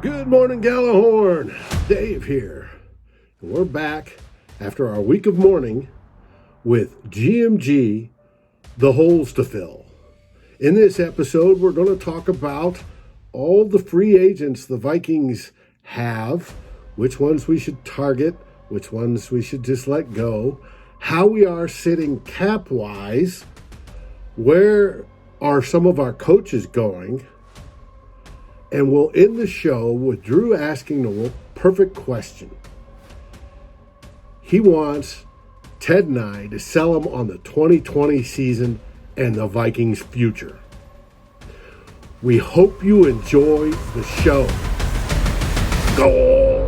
Good morning, Gjallarhorn. Dave here. And we're back after our week of mourning with GMG, The Holes to Fill. In this episode, we're going to talk about all the free agents the Vikings have, which ones we should target, which ones we should just let go, how we are sitting cap-wise, where are some of our coaches going, and we'll end the show with Drew asking the perfect question. He wants Ted and I to sell him on the 2020 season and the Vikings' future. We hope you enjoy the show. Go!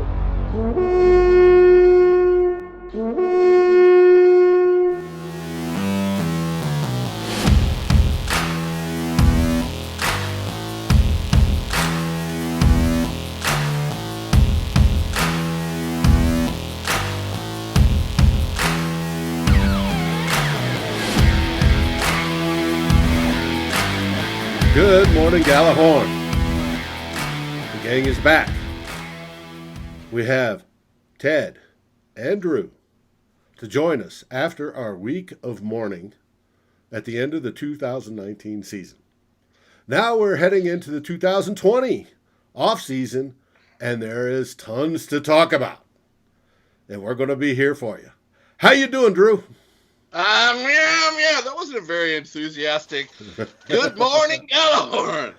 Good morning, Gjallarhorn. The gang is back. We have Ted and Drew to join us after our week of mourning at the end of the 2019 season. Now we're heading into the 2020 offseason, and there is tons to talk about. And we're going to be here for you. How you doing, Drew? Yeah, that wasn't a very enthusiastic. Good morning, Gjallarhorn.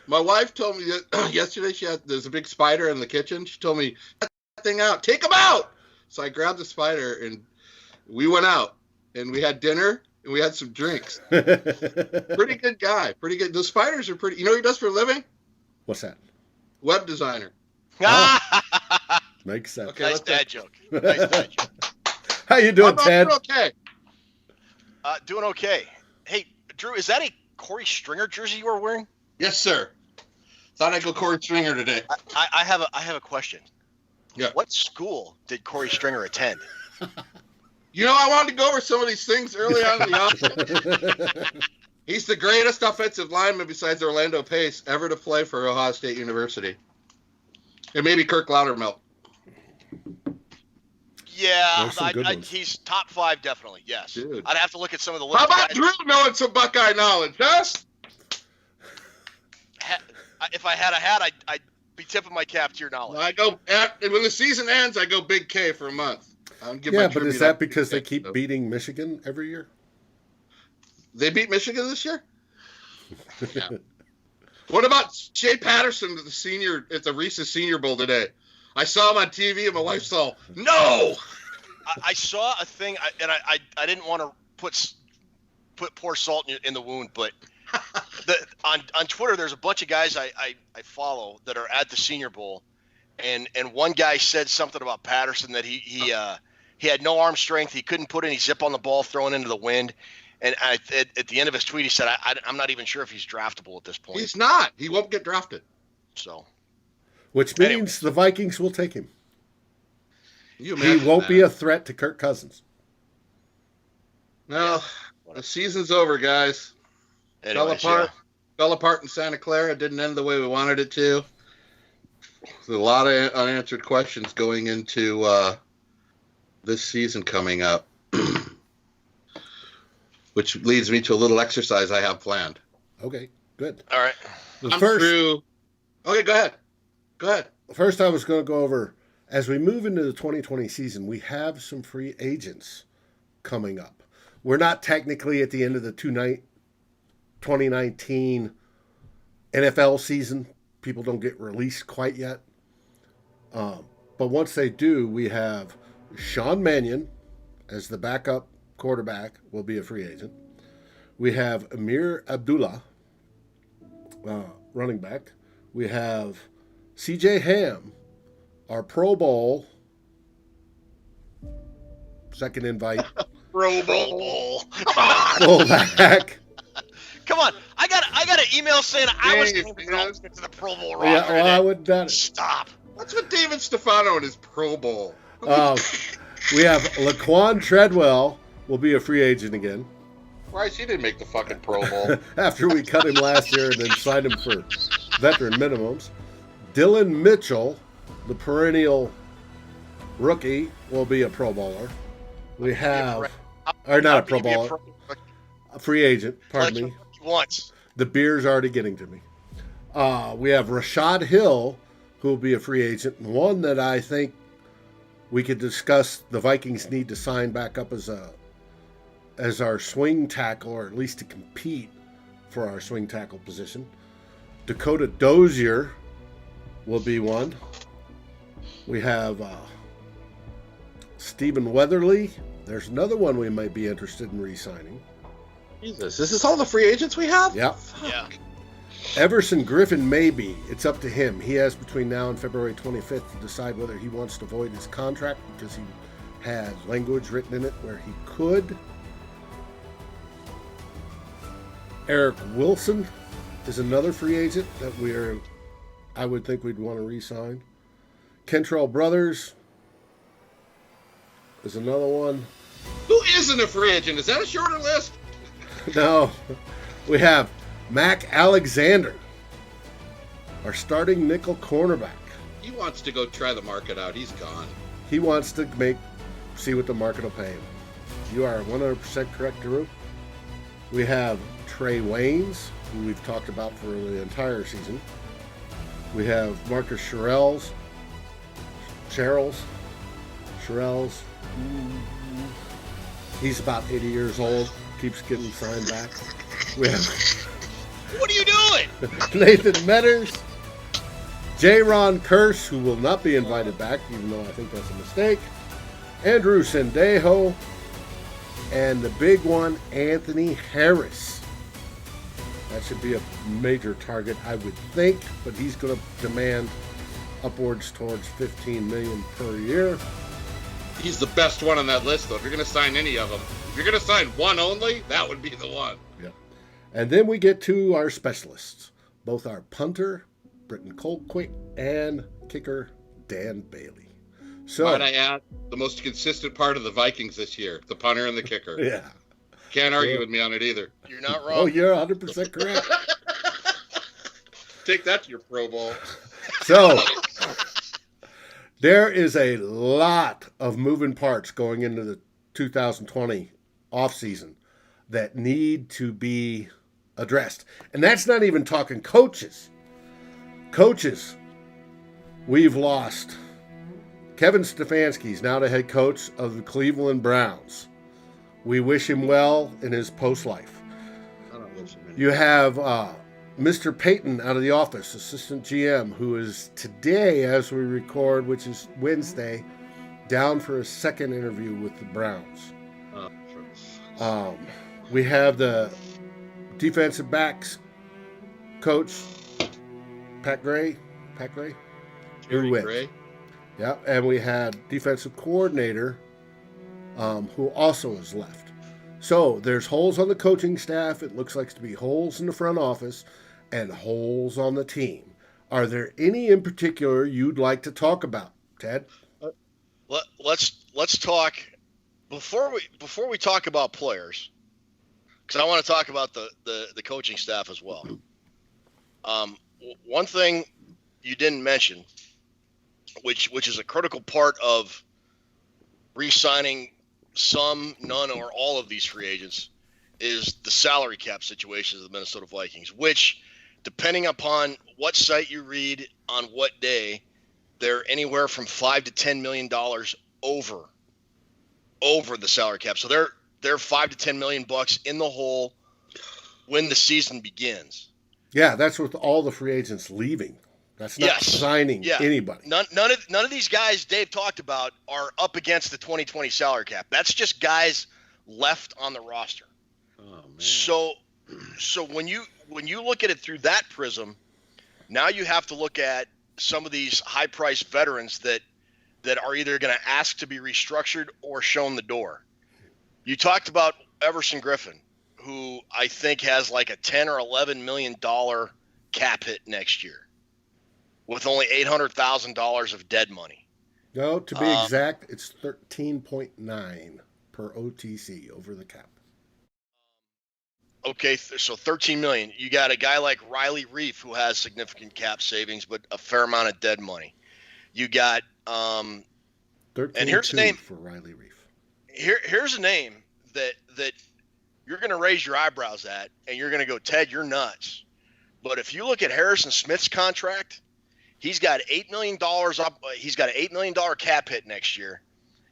My wife told me that yesterday there's a big spider in the kitchen. She told me, "Get that thing out, take him out." So I grabbed the spider and we went out and we had dinner and we had some drinks. Pretty good guy, pretty good. The spiders are pretty. You know what he does for a living? What's that? Web designer. Oh. Makes sense. Okay, nice dad joke. Nice dad joke. How you doing, Ted? Okay. Doing okay. Hey, Drew, is that a Corey Stringer jersey you were wearing? Yes, sir. Thought I'd go Corey Stringer today. I have a question. Yeah. What school did Corey Stringer attend? You know, I wanted to go over some of these things early on in the offseason. He's the greatest offensive lineman besides Orlando Pace ever to play for Ohio State University. And maybe Kirk Loudermilk. Yeah, he's top 5 definitely, yes. Dude. I'd have to look at some of the lists. How about Drew knowing some Buckeye knowledge, huh? If I had a hat, I'd be tipping my cap to your knowledge. And when the season ends, I go Big K for a month. Yeah, but is that because they keep beating Michigan every year? They beat Michigan this year? Yeah. What about Shea Patterson at the Reese's Senior Bowl today? I saw him on TV, and my wife saw, no! I saw a thing, and I didn't want to put poor salt in the wound, but on Twitter, there's a bunch of guys I follow that are at the Senior Bowl, and one guy said something about Patterson that he had no arm strength, he couldn't put any zip on the ball throwing into the wind, and at the end of his tweet, he said, I'm not even sure if he's draftable at this point. He's not. He won't get drafted. So... Which means the Vikings will take him. He won't be a threat to Kirk Cousins. No, the season's over, guys. Anyways, fell apart in Santa Clara. It didn't end the way we wanted it to. There's a lot of unanswered questions going into this season coming up. Which leads me to a little exercise I have planned. Okay, good. All right. Okay, go ahead. Go ahead. First, I was going to go over, as we move into the 2020 season, we have some free agents coming up. We're not technically at the end of the 2019 NFL season. People don't get released quite yet. But once they do, we have Sean Mannion as the backup quarterback, will be a free agent. We have Amir Abdullah, running back. We have C.J. Ham, our Pro Bowl, second invite. Pro Bowl. Fullback. Come on. I got an email saying I was going to be to the Pro Bowl roster. Yeah, well, I wouldn't doubt it. Stop. What's with David Stefano and his Pro Bowl? We have Laquan Treadwell will be a free agent again. Christ, he didn't make the fucking Pro Bowl. After we cut him last year and then signed him for veteran minimums. Dylan Mitchell, the perennial rookie, will be a Pro Bowler. We have, or not a Pro Bowler, a free agent, pardon me. Once. The beer's already getting to me. We have Rashod Hill, who will be a free agent, and one that I think we could discuss the Vikings need to sign back up as our swing tackle, or at least to compete for our swing tackle position. Dakota Dozier will be one. We have Stephen Weatherly. There's another one we might be interested in re-signing. Jesus, is this all the free agents we have? Yep. Yeah. Everson Griffin, maybe. It's up to him. He has between now and February 25th to decide whether he wants to void his contract, because he had language written in it where he could. Eric Wilson is another free agent that I would think we'd want to re-sign. Kentrell Brothers is another one. Who isn't a free agent? Is that a shorter list? No. We have Mac Alexander, our starting nickel cornerback. He wants to go try the market out. He's gone. He wants to see what the market will pay him. You are 100% correct, Drew. We have Trae Waynes, who we've talked about for the entire season. We have Marcus Sherrills. He's about 80 years old. Keeps getting signed back. We have What are you doing? Nathan Metters. J-Ron Curse, who will not be invited back, even though I think that's a mistake. Andrew Sendejo. And the big one, Anthony Harris. That should be a major target, I would think, but he's going to demand upwards towards $15 million per year. He's the best one on that list, though. If you're going to sign any of them, if you're going to sign one only, that would be the one. Yeah. And then we get to our specialists, both our punter, Britton Colquitt, and kicker, Dan Bailey. So, might I add, the most consistent part of the Vikings this year, the punter and the kicker. Yeah. Can't argue with me on it either. You're not wrong. Oh, you're 100% correct. Take that to your Pro Bowl. So, there is a lot of moving parts going into the 2020 offseason that need to be addressed. And that's not even talking coaches. Coaches, we've lost. Kevin Stefanski is now the head coach of the Cleveland Browns. We wish him well in his post-life. I don't wish him any. You have Mr. Payton out of the office, assistant GM, who is today, as we record, which is Wednesday, down for a second interview with the Browns. We have the defensive backs coach, Pat Gray. Jerry who went. Gray. Yeah, and we had defensive coordinator, who also has left. So there's holes on the coaching staff. It looks like to be holes in the front office and holes on the team. Are there any in particular you'd like to talk about, Ted? Let's talk before we talk about players, because I want to talk about the coaching staff as well. One thing you didn't mention, which is a critical part of re-signing some, none, or all of these free agents, is the salary cap situation of the Minnesota Vikings, which, depending upon what site you read on what day, they're anywhere from $5 to $10 million over the salary cap. So they're $5 to $10 million in the hole when the season begins. Yeah, that's with all the free agents leaving. That's not signing anybody. None of these guys Dave talked about are up against the 2020 salary cap. That's just guys left on the roster. Oh man. So when you look at it through that prism, now you have to look at some of these high-priced veterans that are either going to ask to be restructured or shown the door. You talked about Everson Griffin, who I think has like a $10 or $11 million cap hit next year, with only $800,000 of dead money. No, to be exact, it's 13.9 per OTC over the cap. Okay, so 13 million. You got a guy like Riley Reef who has significant cap savings, but a fair amount of dead money. You got 13 and here's a name for Riley Reef. Here's a name that you're going to raise your eyebrows at, and you're going to go, Ted, you're nuts. But if you look at Harrison Smith's contract, he's got $8 million up. He's got an $8 million cap hit next year,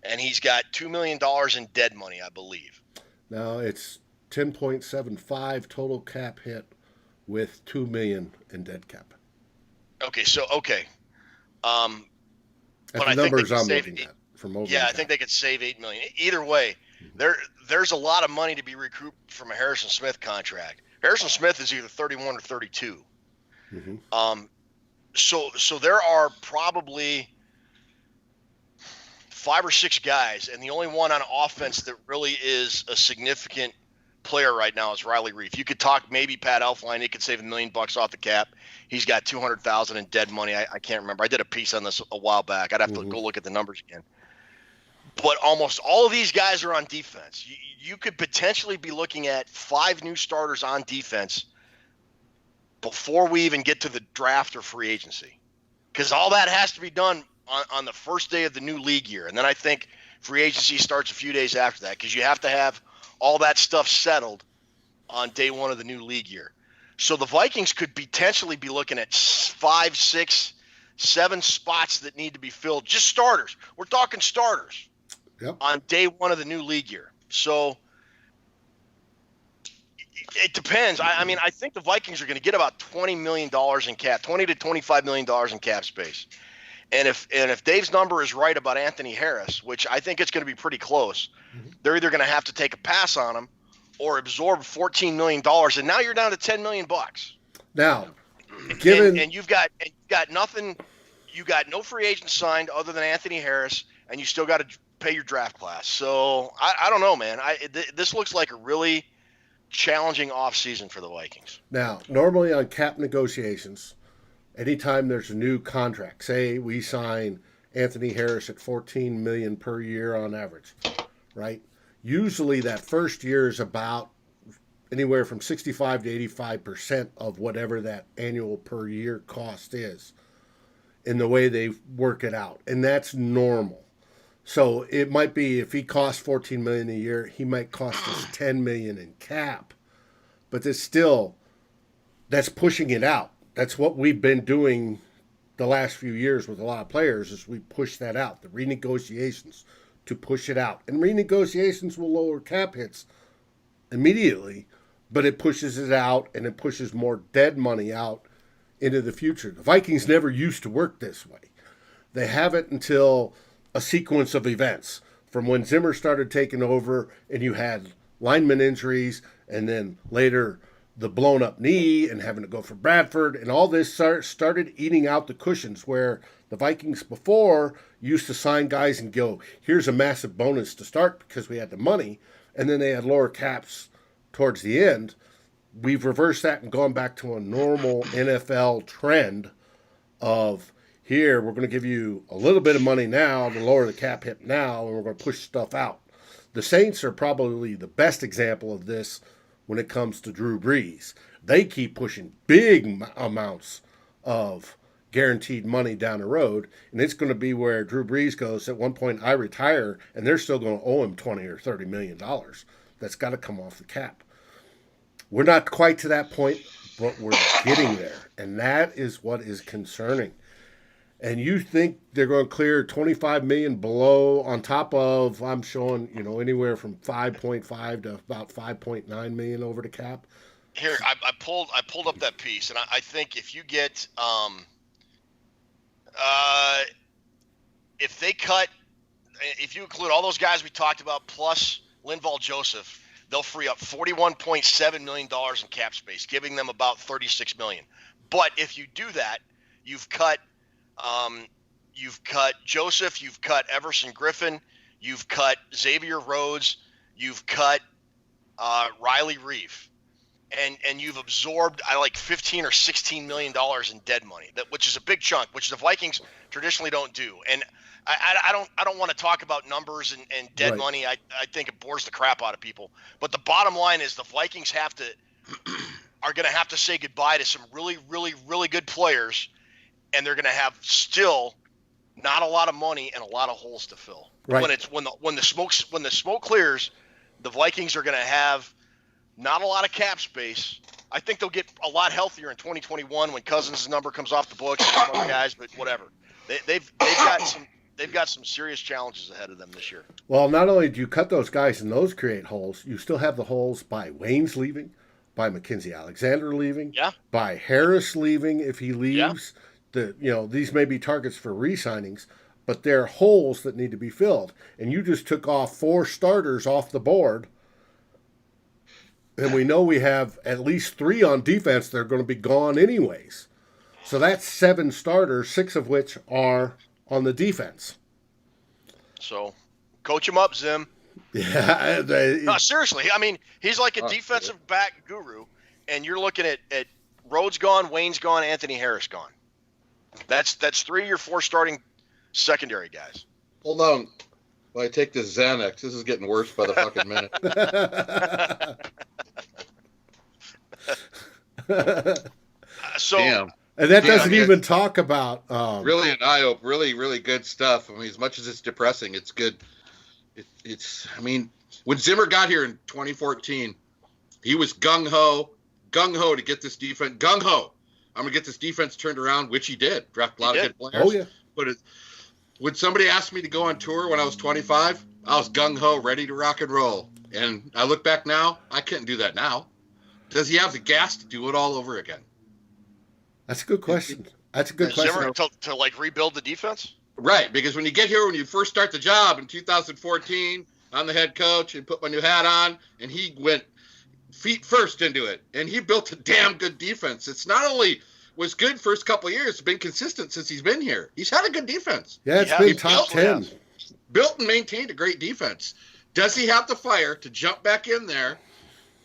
and he's got $2 million in dead money, I believe. Now it's 10.75 total cap hit with $2 million in dead cap. Okay, so That's the numbers I'm looking at from over. Yeah, I think they could save $8 million. Either way, there's a lot of money to be recouped from a Harrison Smith contract. Harrison Smith is either 31 or 32. Mm-hmm. So there are probably 5 or 6 guys, and the only one on offense that really is a significant player right now is Riley Reef. You could talk maybe Pat Elflein. He could save $1 million off the cap. He's got $200,000 in dead money. I can't remember. I did a piece on this a while back. I'd have to go look at the numbers again. But almost all of these guys are on defense. You could potentially be looking at 5 new starters on defense before we even get to the draft or free agency, because all that has to be done on the first day of the new league year. And then I think free agency starts a few days after that, because you have to have all that stuff settled on day 1 of the new league year. So the Vikings could potentially be looking at 5, 6, 7 spots that need to be filled. Just starters. We're talking starters. Yep. On day 1 of the new league year. So it depends. I mean, I think the Vikings are going to get about $20 million in cap, $20 to $25 million in cap space. And if Dave's number is right about Anthony Harris, which I think it's going to be pretty close, they're either going to have to take a pass on him or absorb $14 million, and now you're down to $10 million. Now, given and you've got nothing, you got no free agent signed other than Anthony Harris, and you still got to pay your draft class. So I don't know, man. This looks like a really challenging offseason for the Vikings. Now, normally on cap negotiations, anytime there's a new contract, say we sign Anthony Harris at $14 million per year on average, right? Usually that first year is about anywhere from 65 to 85% of whatever that annual per year cost is in the way they work it out. And that's normal. So it might be, if he costs $14 million a year, he might cost us $10 million in cap. But that's pushing it out. That's what we've been doing the last few years with a lot of players, is we push that out, the renegotiations to push it out. And renegotiations will lower cap hits immediately, but it pushes it out, and it pushes more dead money out into the future. The Vikings never used to work this way. They haven't until a sequence of events, from when Zimmer started taking over and you had lineman injuries, and then later the blown up knee and having to go for Bradford, and all this started eating out the cushions, where the Vikings before used to sign guys and go, here's a massive bonus to start because we had the money, and then they had lower caps towards the end. We've reversed that and gone back to a normal NFL trend of, here, we're going to give you a little bit of money now to lower the cap hit now, and we're going to push stuff out. The Saints are probably the best example of this when it comes to Drew Brees. They keep pushing big amounts of guaranteed money down the road, and it's going to be where Drew Brees goes, at one point, I retire, and they're still going to owe him $20 or $30 million. That's got to come off the cap. We're not quite to that point, but we're getting there, and that is what is concerning. And you think they're going to clear $25 million below, on top of, I'm showing, anywhere from 5.5 to about 5.9 million over the cap? Here, I pulled up that piece, and I think if you get if you include all those guys we talked about plus Linval Joseph, they'll free up $41.7 million in cap space, giving them about $36 million. But if you do that, you've cut Joseph, you've cut Everson Griffin, you've cut Xavier Rhodes, you've cut Riley Reef, and you've absorbed like $15 or $16 million in dead money, which is a big chunk, which the Vikings traditionally don't do. And I don't want to talk about numbers and dead Right. money. I think it bores the crap out of people. But the bottom line is the Vikings are going to have to say goodbye to some really, really, really good players, and they're going to have still not a lot of money and a lot of holes to fill. Right. When the smoke clears, the Vikings are going to have not a lot of cap space. I think they'll get a lot healthier in 2021 when Cousins' number comes off the books and some other guys, but whatever. They've got some serious challenges ahead of them this year. Well, not only do you cut those guys and those create holes, you still have the holes by Wayne's leaving, by Mackensie Alexander leaving, by Harris leaving if he leaves. These may be targets for re-signings, but they're holes that need to be filled. And you just took off 4 starters off the board. And we know we have at least 3 on defense that are going to be gone anyways. So that's 7 starters, 6 of which are on the defense. So, coach him up, Zim. Yeah. No, seriously. I mean, he's like a defensive back guru, and you're looking at Rhodes gone, Wayne's gone, Anthony Harris gone. That's 3 or 4 starting secondary guys. Hold on. Well, I take this Xanax. This is getting worse by the fucking minute. Damn. And that doesn't even talk about really an eye-opener, really, really good stuff. I mean, as much as it's depressing, it's good. I mean, when Zimmer got here in 2014, he was gung-ho to get this defense, gung-ho. I'm going to get this defense turned around, which he did. Draft a lot of good players. Oh, yeah. But when somebody asked me to go on tour when I was 25, I was gung-ho, ready to rock and roll. And I look back now, I couldn't do that now. Does he have the gas to do it all over again? That's a good question. Zimmer to like rebuild the defense? Right, because when you get here, when you first start the job in 2014, I'm the head coach and put my new hat on, and he went feet first into it, and he built a damn good defense. It's not only was good first couple of years, it's been consistent since he's been here. He's had a good defense. Yeah, it's been top 10. Built and maintained a great defense. Does he have the fire to jump back in there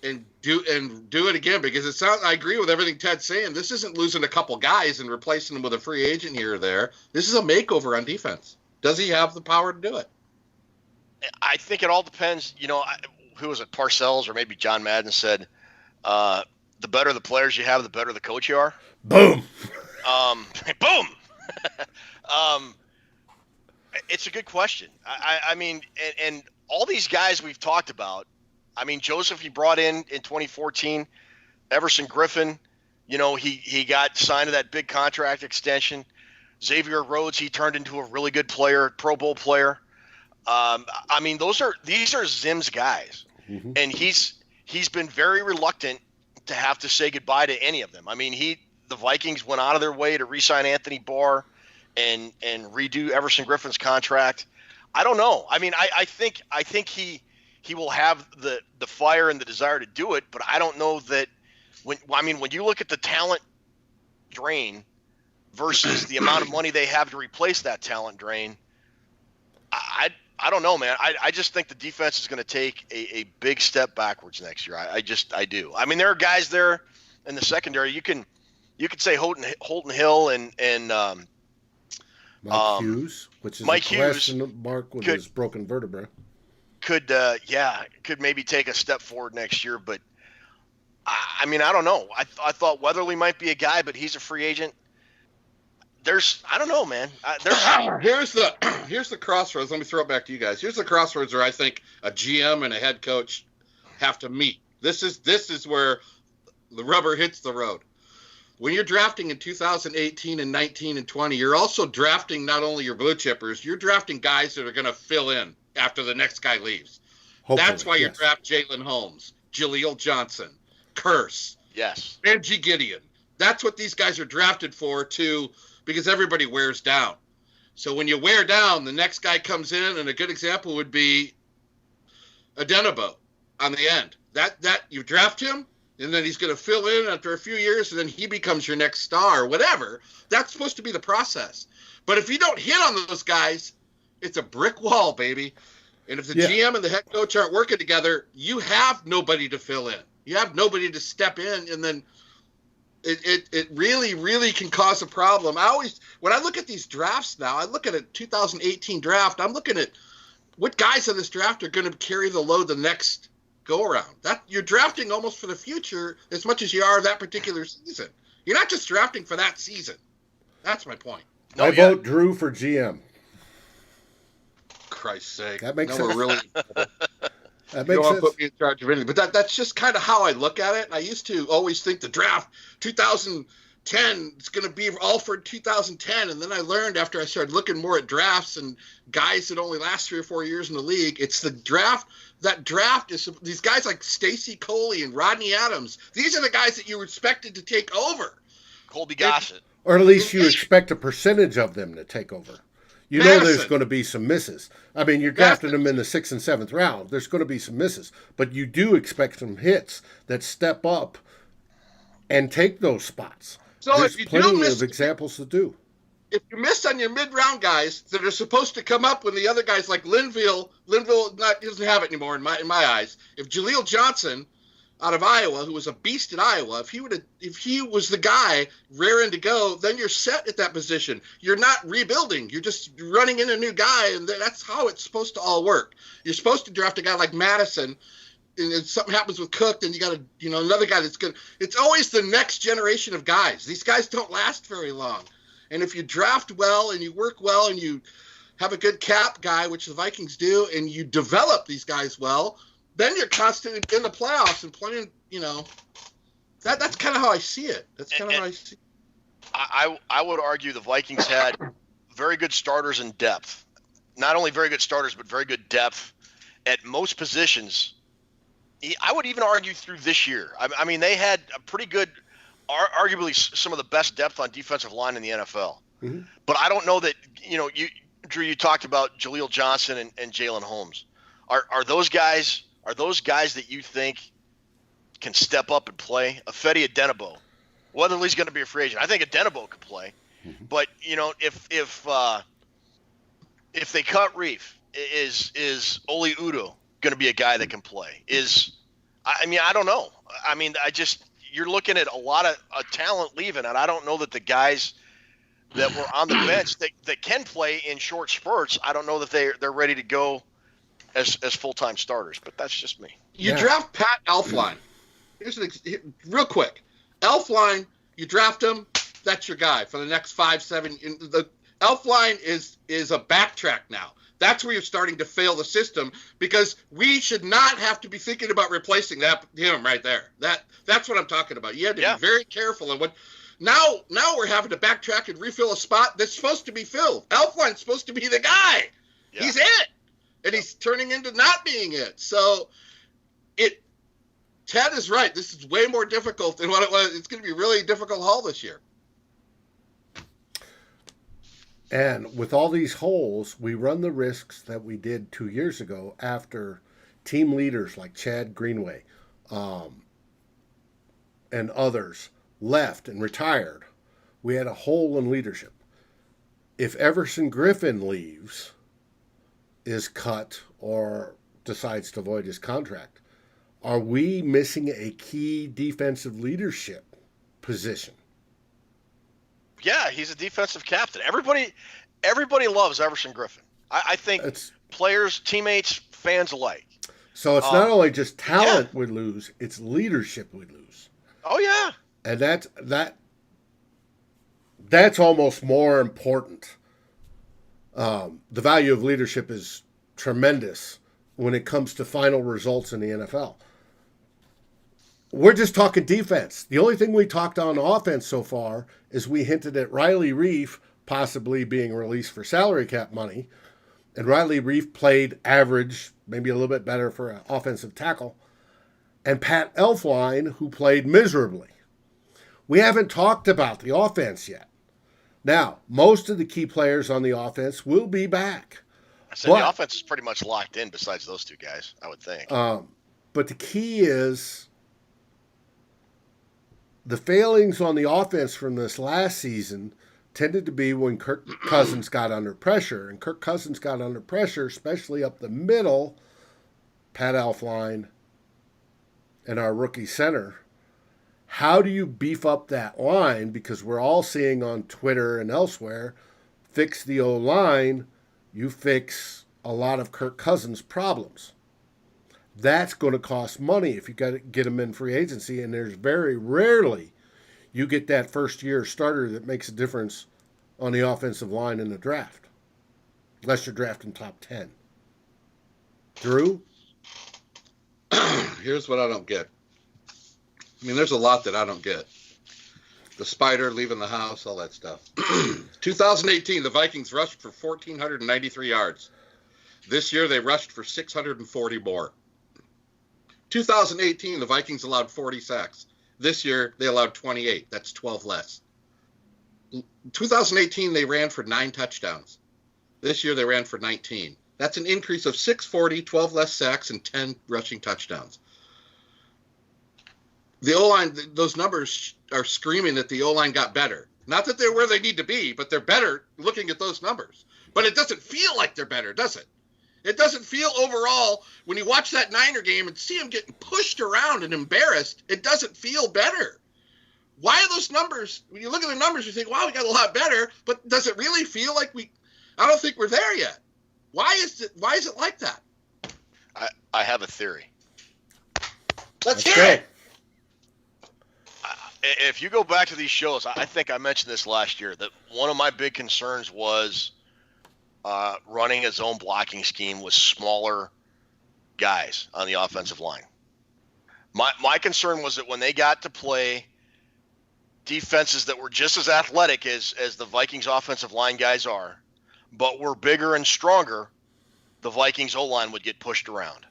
and do it again? Because I agree with everything Ted's saying. This isn't losing a couple guys and replacing them with a free agent here or there. This is a makeover on defense. Does he have the power to do it? I think it all depends. Who was it, Parcells or maybe John Madden said, the better the players you have, the better the coach you are. Boom. Boom. It's a good question. I mean, and all these guys we've talked about, I mean, Joseph, he brought in 2014, Everson Griffin, he got signed to that big contract extension. Xavier Rhodes, he turned into a really good player, Pro Bowl player. I mean, these are Zim's guys, and he's been very reluctant to have to say goodbye to any of them. I mean, the Vikings went out of their way to re-sign Anthony Barr and redo Everson Griffin's contract. I don't know. I mean, I think he will have the fire and the desire to do it, but I don't know that when you look at the talent drain versus the amount of money they have to replace that talent drain, I don't know, man. I just think the defense is going to take a big step backwards next year. I do. I mean, there are guys there in the secondary. You could say Holton Hill and Mike Hughes, which is Mike a question mark with his broken vertebra. Could maybe take a step forward next year, but I mean, I don't know. I thought Weatherly might be a guy, but he's a free agent. I don't know, man. Here's the crossroads. Let me throw it back to you guys. Here's the crossroads where I think a GM and a head coach have to meet. This is where the rubber hits the road. When you're drafting in 2018 and 19 and 20, you're also drafting not only your blue chippers, you're drafting guys that are going to fill in after the next guy leaves. Hopefully, that's why you draft Jalen Holmes, Jaleel Johnson, Curse, Benji Gideon. That's what these guys are drafted for too, because everybody wears down. So when you wear down, the next guy comes in, and a good example would be Adenabo on the end. That you draft him, and then he's going to fill in after a few years, and then he becomes your next star or whatever. That's supposed to be the process. But if you don't hit on those guys, it's a brick wall, baby. And if the GM and the head coach aren't working together, you have nobody to fill in. You have nobody to step in, and then it really, really can cause a problem. When I look at these drafts now, I look at a 2018 draft, I'm looking at what guys in this draft are going to carry the load the next go around. That you're drafting almost for the future as much as you are that particular season. You're not just drafting for that season. That's my point. No, I vote Drew for GM. Christ's sake. That makes sense. We're really that you makes sense. Put me in charge of anything. But that's just kind of how I look at it. I used to always think the draft 2010 is going to be all for 2010. And then I learned after I started looking more at drafts and guys that only last 3 or 4 years in the league, it's the draft. That draft is these guys like Stacey Coley and Rodney Adams. These are the guys that you expected to take over. Colby Gossett. Or at least you expect a percentage of them to take over. You know there's going to be some misses. I mean, you're drafting them in the 6th and 7th round. There's going to be some misses. But you do expect some hits that step up and take those spots. So there's if you plenty of examples to do. If you miss on your mid-round guys that are supposed to come up when the other guys like Linville doesn't have it anymore in my eyes. If Jaleel Johnson out of Iowa, who was a beast at Iowa, if he was the guy raring to go, then you're set at that position. You're not rebuilding. You're just running in a new guy, and that's how it's supposed to all work. You're supposed to draft a guy like Madison, and if something happens with Cook, then you got another guy that's good. It's always the next generation of guys. These guys don't last very long. And if you draft well and you work well and you have a good cap guy, which the Vikings do, and you develop these guys well, then you're constantly in the playoffs and playing, that's kind of how I see it. That's kind of how I see it. I would argue the Vikings had very good starters in depth. Not only very good starters, but very good depth at most positions. I would even argue through this year. I mean, they had a pretty good, arguably some of the best depth on defensive line in the NFL. Mm-hmm. But I don't know that, Drew, you talked about Jaleel Johnson and Jalen Holmes. Are those guys that you think can step up and play? Fede Adenabo, whether he's going to be a free agent, I think Adenabo could play. Mm-hmm. But if they cut Reef, is Oli Udoh going to be a guy that can play? I don't know. I mean, you're looking at a lot of talent leaving, and I don't know that the guys that were on the bench that can play in short spurts, I don't know that they're ready to go as full-time starters, but that's just me. You draft Pat Elflein. Real quick. Elflein, you draft him, that's your guy for the next 5-7. The Elflein is a backtrack now. That's where you're starting to fail the system, because we should not have to be thinking about replacing him right there. That's what I'm talking about. You have to be very careful. And now we're having to backtrack and refill a spot that's supposed to be filled. Elflein's supposed to be the guy. Yeah. He's it. And he's turning into not being it. So Ted is right. This is way more difficult than what it was. It's going to be really a difficult haul this year. And with all these holes, we run the risks that we did 2 years ago after team leaders like Chad Greenway and others left and retired. We had a hole in leadership. If Everson Griffin leaves, is cut, or decides to void his contract, are we missing a key defensive leadership position? Yeah, he's a defensive captain. Everybody loves Everson Griffin. I think players, teammates, fans alike. So it's not only just talent we lose, it's leadership we lose. Oh yeah. And that's almost more important. The value of leadership is tremendous when it comes to final results in the NFL. We're just talking defense. The only thing we talked on offense so far is we hinted at Riley Reef possibly being released for salary cap money. And Riley Reef played average, maybe a little bit better for an offensive tackle. And Pat Elflein, who played miserably. We haven't talked about the offense yet. Now, most of the key players on the offense will be back. I said the offense is pretty much locked in besides those two guys, I would think. But the key is the failings on the offense from this last season tended to be when Kirk Cousins got under pressure. And Kirk Cousins got under pressure, especially up the middle, Pat Elflein and our rookie center. How do you beef up that line? Because we're all seeing on Twitter and elsewhere, fix the O-line, you fix a lot of Kirk Cousins' problems. That's going to cost money if you got to get them in free agency, and there's very rarely you get that first-year starter that makes a difference on the offensive line in the draft, unless you're drafting top 10. Drew? Here's what I don't get. I mean, there's a lot that I don't get. The spider leaving the house, all that stuff. 2018, the Vikings rushed for 1,493 yards. This year, they rushed for 640 more. 2018, the Vikings allowed 40 sacks. This year, they allowed 28. That's 12 less. 2018, they ran for 9 touchdowns. This year, they ran for 19. That's an increase of 640, 12 less sacks, and 10 rushing touchdowns. The O-line, those numbers are screaming that the O-line got better. Not that they're where they need to be, but they're better looking at those numbers. But it doesn't feel like they're better, does it? It doesn't feel overall, when you watch that Niner game and see them getting pushed around and embarrassed, it doesn't feel better. Why are those numbers, when you look at the numbers, you think, wow, we got a lot better, but does it really feel like I don't think we're there yet. Why is it like that? I have a theory. Let's hear it. If you go back to these shows, I think I mentioned this last year, that one of my big concerns was running a zone blocking scheme with smaller guys on the offensive line. My concern was that when they got to play defenses that were just as athletic as the Vikings offensive line guys are, but were bigger and stronger, the Vikings O-line would get pushed around.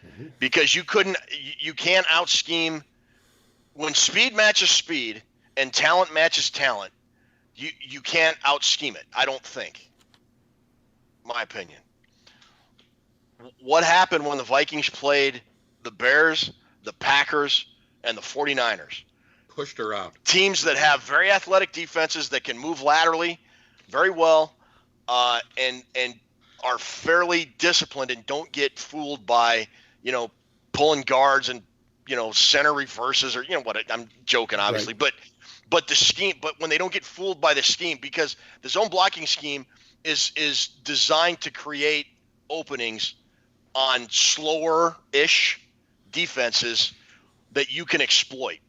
Mm-hmm. Because you can't out-scheme. When speed matches speed and talent matches talent, you can't out-scheme it, I don't think. My opinion. What happened when the Vikings played the Bears, the Packers, and the 49ers? Pushed around. Teams that have very athletic defenses that can move laterally very well, and are fairly disciplined and don't get fooled by, pulling guards and, center reverses or, what, I'm joking, obviously, right. But the scheme, but when they don't get fooled by the scheme, because the zone blocking scheme is designed to create openings on slower-ish defenses that you can exploit.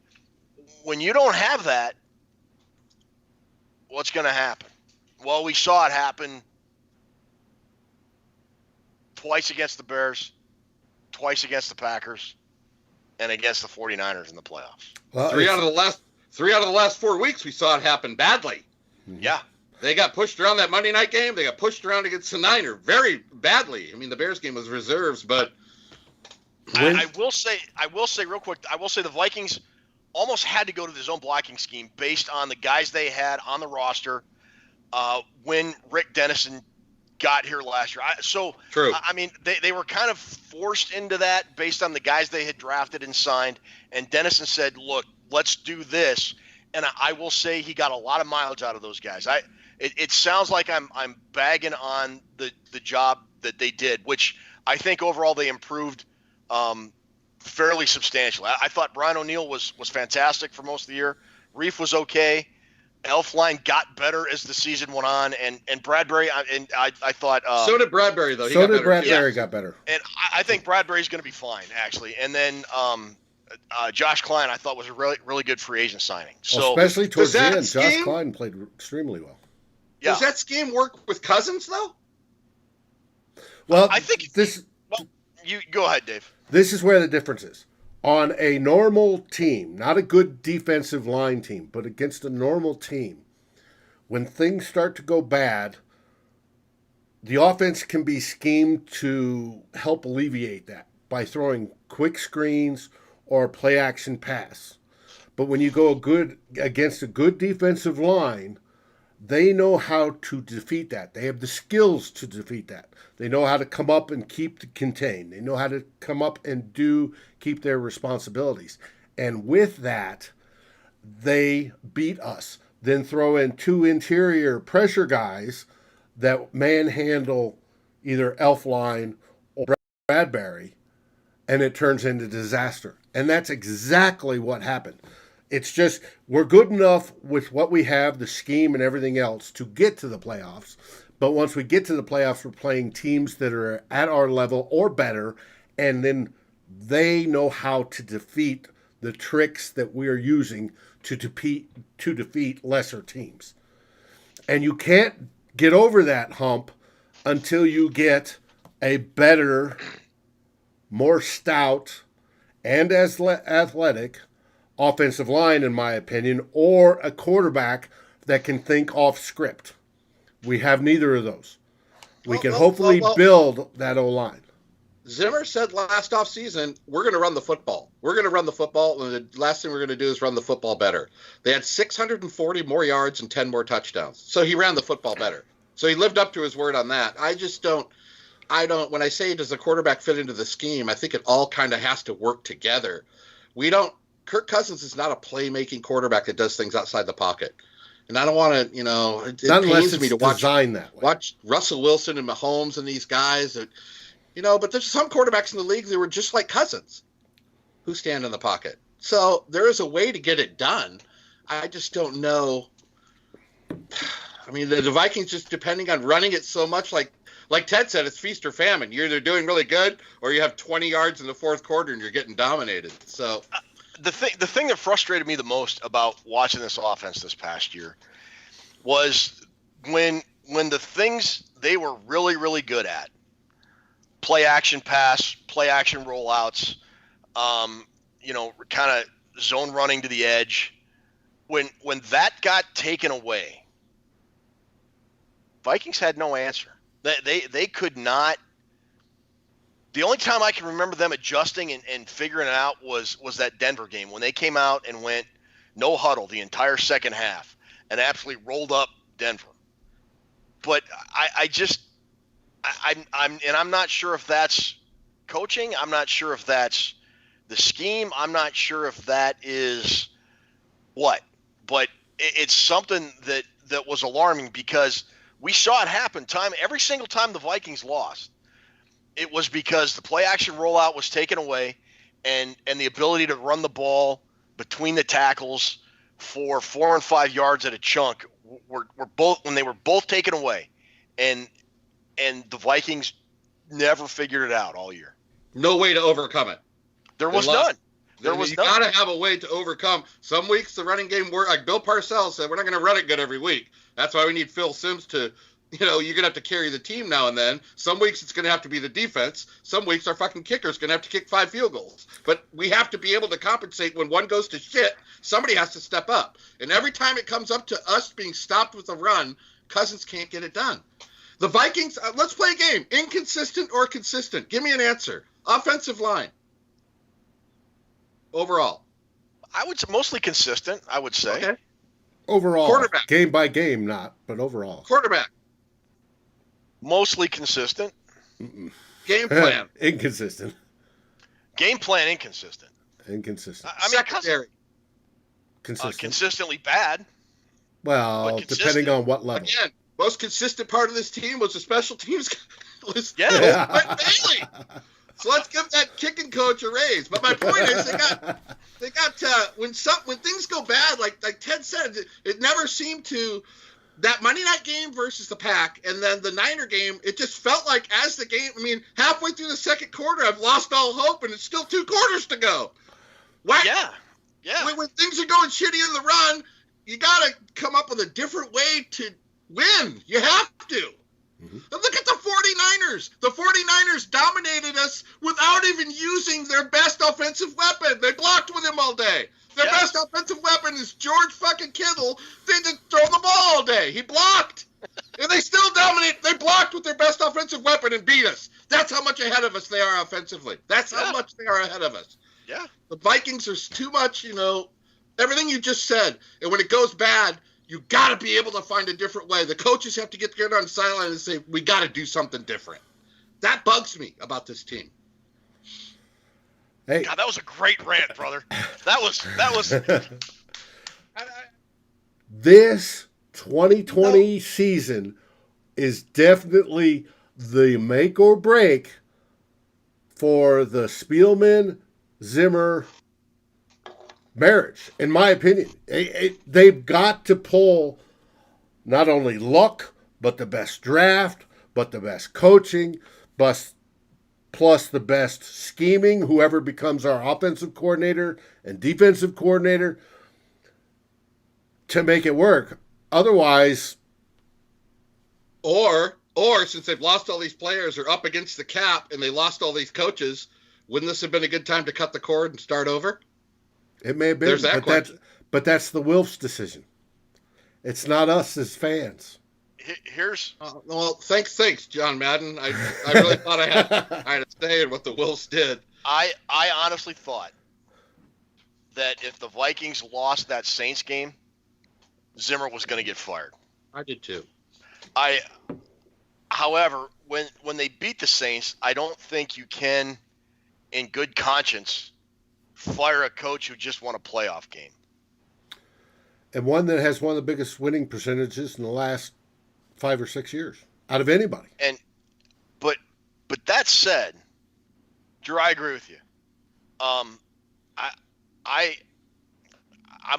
When you don't have that, what's going to happen? Well, we saw it happen twice against the Bears, twice against the Packers, and against the 49ers in the playoffs. Well, three out of the last 4 weeks, we saw it happen badly. Yeah. They got pushed around that Monday night game. They got pushed around against the Niners very badly. I mean, the Bears game was reserves, but I will say real quick, the Vikings almost had to go to the zone blocking scheme based on the guys they had on the roster when Rick Dennison got here last year. True. I mean, they were kind of forced into that based on the guys they had drafted and signed. And Dennison said, look, let's do this. And I will say he got a lot of mileage out of those guys. It sounds like I'm bagging on the job that they did, which I think overall they improved fairly substantially. I thought Brian O'Neill was fantastic for most of the year. Reef was okay. Elflein got better as the season went on, and Bradbury, I thought. So did Bradbury, though. Bradbury got better. And I think Bradbury's going to be fine, actually. And then Josh Klein, I thought, was a really, really good free agent signing. So especially towards the end, Josh Klein played extremely well. Yeah. Does that scheme work with Cousins, though? Well, I think this. Well, you go ahead, Dave. This is where the difference is. On a normal team, not a good defensive line team, but against a normal team, when things start to go bad, the offense can be schemed to help alleviate that by throwing quick screens or play action pass. But when you go against a good defensive line, they know how to defeat that. They have the skills to defeat that. They know how to come up and contain. They know how to come up and keep their responsibilities. And with that, they beat us. Then throw in 2 interior pressure guys that manhandle either Elflein or Bradbury, and it turns into disaster. And that's exactly what happened. It's just we're good enough with what we have, the scheme and everything else, to get to the playoffs. But once we get to the playoffs, we're playing teams that are at our level or better, and then they know how to defeat the tricks that we are using to defeat lesser teams. And you can't get over that hump until you get a better, more stout, and as athletic offensive line, in my opinion, or a quarterback that can think off script. We have neither of those. We can hopefully build that O-line. Zimmer said last offseason, we're going to run the football. We're going to run the football, and the last thing we're going to do is run the football better. They had 640 more yards and 10 more touchdowns. So he ran the football better. So he lived up to his word on that. When I say does the quarterback fit into the scheme, I think it all kind of has to work together. Kirk Cousins is not a playmaking quarterback that does things outside the pocket. And I don't want to, it pains me to watch Russell Wilson and Mahomes and these guys that, but there's some quarterbacks in the league that were just like Cousins who stand in the pocket. So there is a way to get it done. I just don't know. I mean, the Vikings just depending on running it so much, like Ted said, it's feast or famine. You're either doing really good or you have 20 yards in the fourth quarter and you're getting dominated. So the thing that frustrated me the most about watching this offense this past year was when the things they were really, really good at, play action pass, play action rollouts, kind of zone running to the edge, when that got taken away, Vikings had no answer. They could not. The only time I can remember them adjusting and figuring it out was that Denver game when they came out and went no huddle the entire second half and absolutely rolled up Denver. But I'm not sure if that's coaching. I'm not sure if that's the scheme. I'm not sure if that is what. But it's something that was alarming because we saw it happen every single time the Vikings lost. It was because the play action rollout was taken away and the ability to run the ball between the tackles for 4 and 5 yards at a chunk were both taken away. And the Vikings never figured it out all year. No way to overcome it. There was none. You got to have a way to overcome. Some weeks the running game worked. Like Bill Parcells said, we're not going to run it good every week. That's why we need Phil Simms to – you're going to have to carry the team now and then. Some weeks it's going to have to be the defense. Some weeks our fucking kicker's going to have to kick 5 field goals. But we have to be able to compensate when one goes to shit. Somebody has to step up. And every time it comes up to us being stopped with a run, Cousins can't get it done. The Vikings, let's play a game. Inconsistent or consistent? Give me an answer. Offensive line. Overall. I would say mostly consistent, I would say. Okay. Overall. Quarterback. Game by game, but overall. Quarterback. Mostly consistent. Mm-mm. Game plan. Inconsistent. Game plan inconsistent. Inconsistent. I mean, secondary. Consistent. Consistently bad. Well, depending on what level. Again, most consistent part of this team was the special teams. was Yeah. Bailey. So let's give that kicking coach a raise. But my point is, they got when things go bad, like Ted said, it never seemed to. That Monday night game versus the Pack, and then the Niner game, it just felt like as the game. I mean, halfway through the second quarter, I've lost all hope, and it's still 2 quarters to go. Why? Yeah. When things are going shitty in the run, you got to come up with a different way to win. You have to. Mm-hmm. And look at the 49ers. The 49ers dominated us without even using their best offensive weapon. They blocked with him all day. Their best offensive weapon is George fucking Kittle. They didn't throw the ball all day. He blocked. And they still dominate. They blocked with their best offensive weapon and beat us. That's how much ahead of us they are offensively. That's how much they are ahead of us. Yeah. The Vikings are too much, everything you just said. And when it goes bad, you got to be able to find a different way. The coaches have to get together on the sideline and say, we got to do something different. That bugs me about this team. Hey. God, that was a great rant, brother. That was. This 2020 season is definitely the make or break for the Spielman, Zimmer marriage, in my opinion. They've got to pull not only luck, but the best draft, but the best coaching, plus the best scheming, whoever becomes our offensive coordinator and defensive coordinator, to make it work. Otherwise... Or since they've lost all these players, or up against the cap, and they lost all these coaches, wouldn't this have been a good time to cut the cord and start over? It may have been, but that's the Wilfs' decision. It's not us as fans. Here's well, thanks, John Madden. I really thought I had a say in what the Wilfs did. I honestly thought that if the Vikings lost that Saints game, Zimmer was going to get fired. I did too. However, when they beat the Saints, I don't think you can, in good conscience, fire a coach who just won a playoff game. And one that has one of the biggest winning percentages in the last 5 or 6 years out of anybody. But that said, Drew, I agree with you. I'm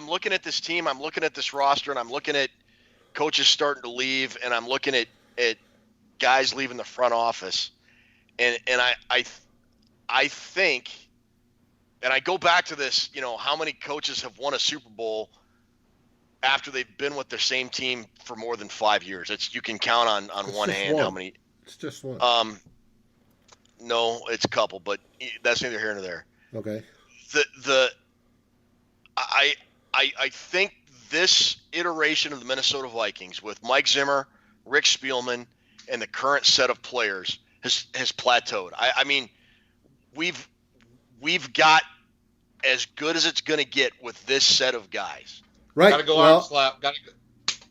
looking at this team, I'm looking at this roster, and I'm looking at coaches starting to leave, and I'm looking at guys leaving the front office, and I think, and I go back to this, how many coaches have won a Super Bowl after they've been with their same team for more than 5 years? You can count on one hand how many. It's just one. No, it's a couple, but that's neither here nor there. Okay. I think this iteration of the Minnesota Vikings with Mike Zimmer, Rick Spielman, and the current set of players has plateaued. I mean, we've got as good as it's going to get with this set of guys. Right. Got to go arm slap. Got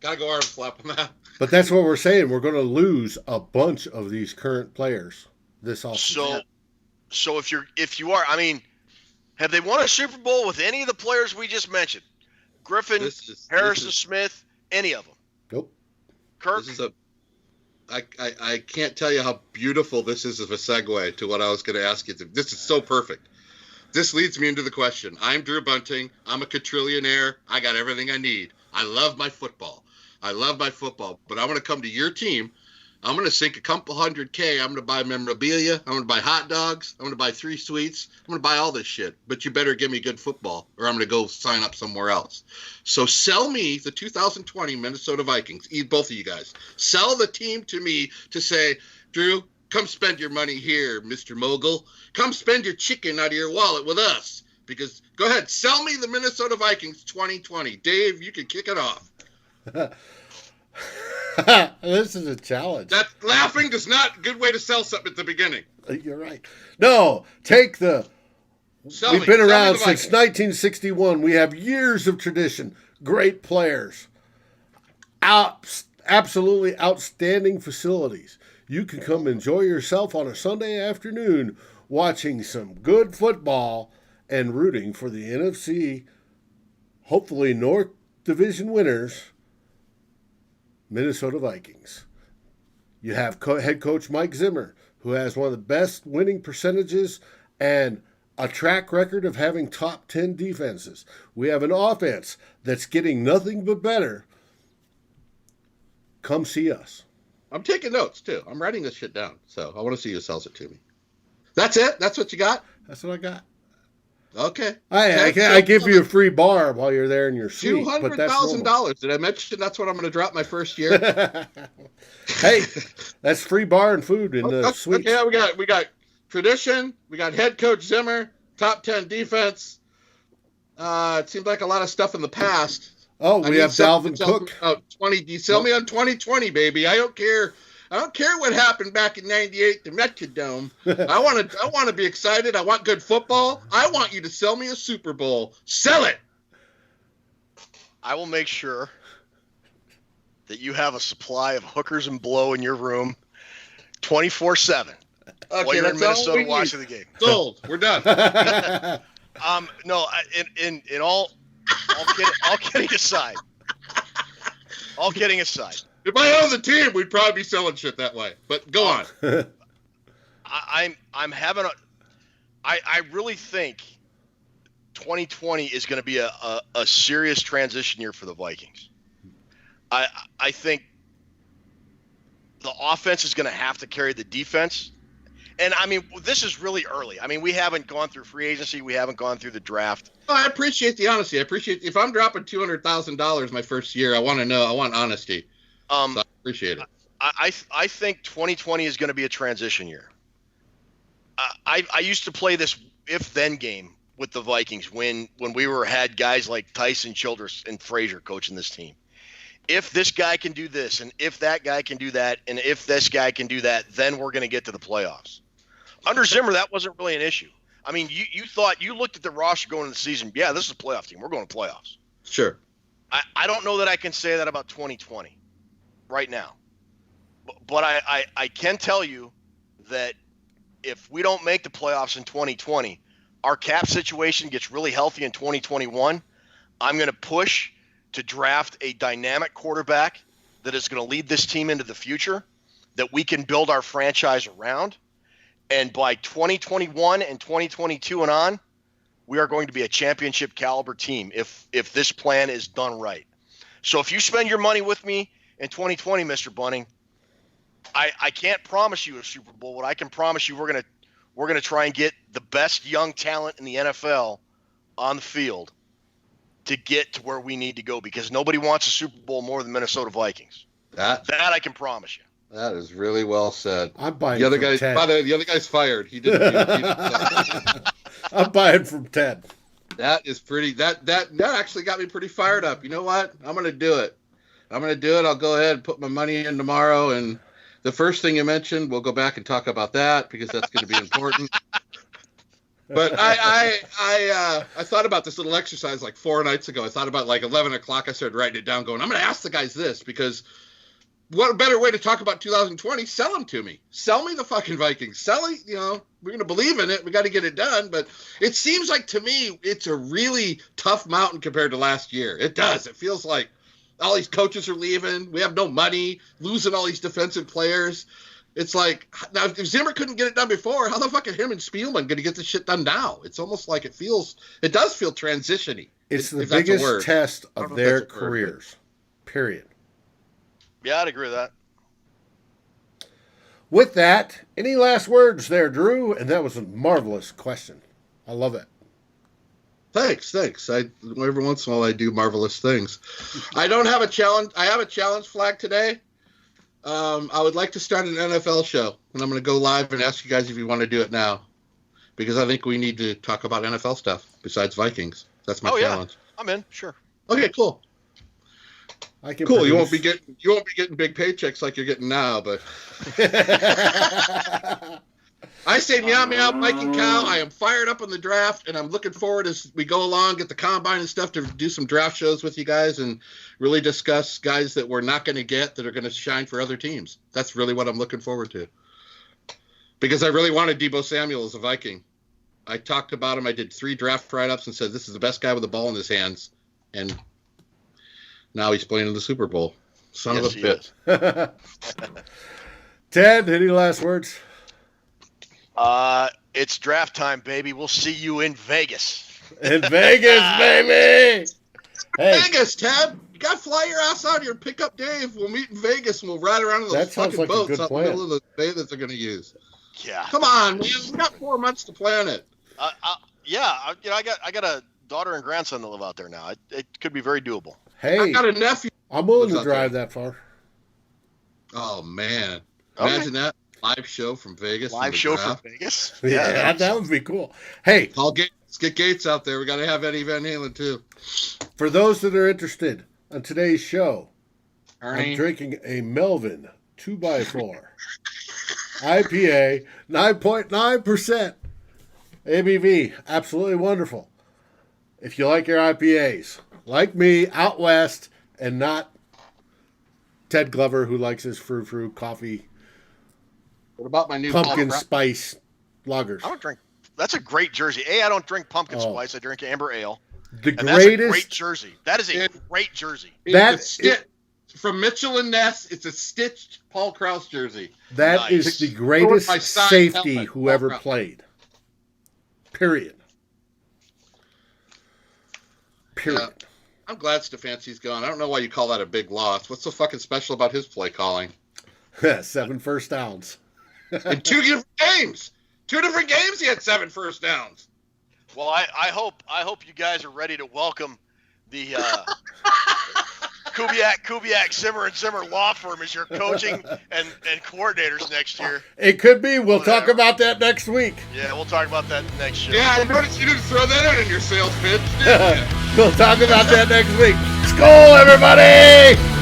to go arm slap on that. But that's what we're saying. We're going to lose a bunch of these current players this offseason. So if you are, I mean, have they won a Super Bowl with any of the players we just mentioned? Griffin, Harrison Smith, any of them? Nope. Kirk? I can't tell you how beautiful this is of a segue to what I was going to ask you. This is so perfect. This leads me into the question. I'm Drew Bunting. I'm a quadrillionaire. I got everything I need. I love my football. But I'm going to come to your team. I'm going to sink a couple $100K. I'm going to buy memorabilia. I'm going to buy hot dogs. I'm going to buy 3 suites. I'm going to buy all this shit. But you better give me good football, or I'm going to go sign up somewhere else. So sell me the 2020 Minnesota Vikings. Both of you guys. Sell the team to me to say, Drew, come spend your money here, Mr. Mogul. Come spend your chicken out of your wallet with us. Because, go ahead, sell me the Minnesota Vikings 2020. Dave, you can kick it off. This is a challenge. That laughing is not a good way to sell something at the beginning. You're right. No, we've been around since 1961. We have years of tradition. Great players. Absolutely outstanding facilities. You can come enjoy yourself on a Sunday afternoon watching some good football and rooting for the NFC, hopefully North Division winners, Minnesota Vikings. You have head coach Mike Zimmer, who has one of the best winning percentages and a track record of having top 10 defenses. We have an offense that's getting nothing but better. Come see us. I'm taking notes, too. I'm writing this shit down, so I want to see who sells it to me. That's it? That's what you got? That's what I got. Okay. I give you a free bar while you're there in your suite. $200,000. Did I mention that's what I'm going to drop my first year? Hey, that's free bar and food in the suite. Okay, we got tradition. We got head coach Zimmer, top 10 defense. It seemed like a lot of stuff in the past. Oh, we have Dalvin Cook. Sell me on 2020, baby. I don't care. I don't care what happened back in '98 to Metrodome. I want to be excited. I want good football. I want you to sell me a Super Bowl. Sell it. I will make sure that you have a supply of hookers and blow in your room 24/7 while you're in Minnesota watching the game. Sold. We're done. No, in all kidding aside. All kidding aside. If I owned the team, we'd probably be selling shit that way. But go on. I'm having I really think 2020 is going to be a serious transition year for the Vikings. I think the offense is going to have to carry the defense. And, I mean, this is really early. I mean, we haven't gone through free agency. We haven't gone through the draft. Oh, I appreciate the honesty. I appreciate if I'm dropping $200,000 my first year, I want to know. I want honesty. So I appreciate it. I think 2020 is going to be a transition year. I used to play this if-then game with the Vikings when we had guys like Tyson Childress and Frazier coaching this team. If this guy can do this, and if that guy can do that, and if this guy can do that, then we're going to get to the playoffs. Under Zimmer, that wasn't really an issue. I mean, you looked at the roster going into the season, yeah, this is a playoff team. We're going to playoffs. Sure. I don't know that I can say that about 2020 right now. But I can tell you that if we don't make the playoffs in 2020, our cap situation gets really healthy in 2021. I'm going to push to draft a dynamic quarterback that is going to lead this team into the future, that we can build our franchise around. And by 2021 and 2022 and on, we are going to be a championship caliber team if this plan is done right. So if you spend your money with me in 2020, Mr. Bunning, I can't promise you a Super Bowl. What I can promise you, we're gonna try and get the best young talent in the NFL on the field to get to where we need to go, because nobody wants a Super Bowl more than Minnesota Vikings. That I can promise you. That is really well said. I'm buying the other from guy. Ted. By the way, the other guy's fired. He didn't. I'm buying from Ted. That is pretty. That actually got me pretty fired up. You know what? I'm gonna do it. I'll go ahead and put my money in tomorrow. And the first thing you mentioned, we'll go back and talk about that because that's going to be important. But I thought about this little exercise like 4 nights ago. I thought about like 11 o'clock. I started writing it down going, I'm going to ask the guys this, because what a better way to talk about 2020? Sell them to me. Sell me the fucking Vikings. Sell it, we're going to believe in it. We got to get it done. But it seems like to me it's a really tough mountain compared to last year. It does. It feels like all these coaches are leaving. We have no money, losing all these defensive players. It's like, now if Zimmer couldn't get it done before, how the fuck are him and Spielman going to get this shit done now? It's almost like it does feel transition-y. It's the biggest test of their careers, period. Yeah, I'd agree with that. With that, any last words there, Drew? And that was a marvelous question. I love it. Thanks. Every once in a while I do marvelous things. I don't have a challenge. I have a challenge flag today. I would like to start an NFL show, and I'm going to go live and ask you guys if you want to do it now, because I think we need to talk about NFL stuff besides Vikings. That's my challenge. Yeah. I'm in. Sure. Okay, cool. Cool. You won't be getting big paychecks like you're getting now, but I say meow meow, Mike and Cow. I am fired up on the draft, and I'm looking forward as we go along, get the combine and stuff, to do some draft shows with you guys and really discuss guys that we're not going to get that are going to shine for other teams. That's really what I'm looking forward to, because I really wanted Deebo Samuel as a Viking. I talked about him. I did 3 draft write-ups and said this is the best guy with the ball in his hands, and now he's playing in the Super Bowl. Son of a bitch. Ted, any last words? It's draft time, baby. We'll see you in Vegas. In Vegas, baby! Hey. Vegas, Ted. You got to fly your ass out here and pick up Dave. We'll meet in Vegas, and we'll ride around in those fucking boats out in the middle of the bay that they're going to use. Yeah. Come on, man. We got 4 months to plan it. I got a daughter and grandson that live out there now. It could be very doable. Hey, I got a nephew. I'm willing to drive that far. Oh, man. Imagine that. Live show from Vegas. From Vegas? Yeah, that would be cool. Hey. Let's get Gates out there. We got to have Eddie Van Halen, too. For those that are interested, on today's show, Ernie. I'm drinking a Melvin 2x4 IPA, 9.9% ABV. Absolutely wonderful. If you like your IPAs, like me, out west, and not Ted Glover, who likes his frou-frou coffee. What about my new pumpkin spice lagers? I don't drink. That's a great jersey. I don't drink pumpkin spice. I drink amber ale. That's a great jersey. That is a great jersey. From Mitchell and Ness, it's a stitched Paul Krause jersey. That is the greatest safety who ever played. Period. Period. Yeah. I'm glad Stefanski's gone. I don't know why you call that a big loss. What's so fucking special about his play calling? 7 first downs. In 2 different games. 2 different games he had 7 first downs. Well, I hope you guys are ready to welcome the Kubiak, Zimmer and Zimmer law firm as your coaching and coordinators next year. It could be. We'll talk about that next week. Yeah, we'll talk about that next show. Yeah, I noticed you didn't throw that in your sales pitch, did you? We'll talk about that next week. Skol, everybody!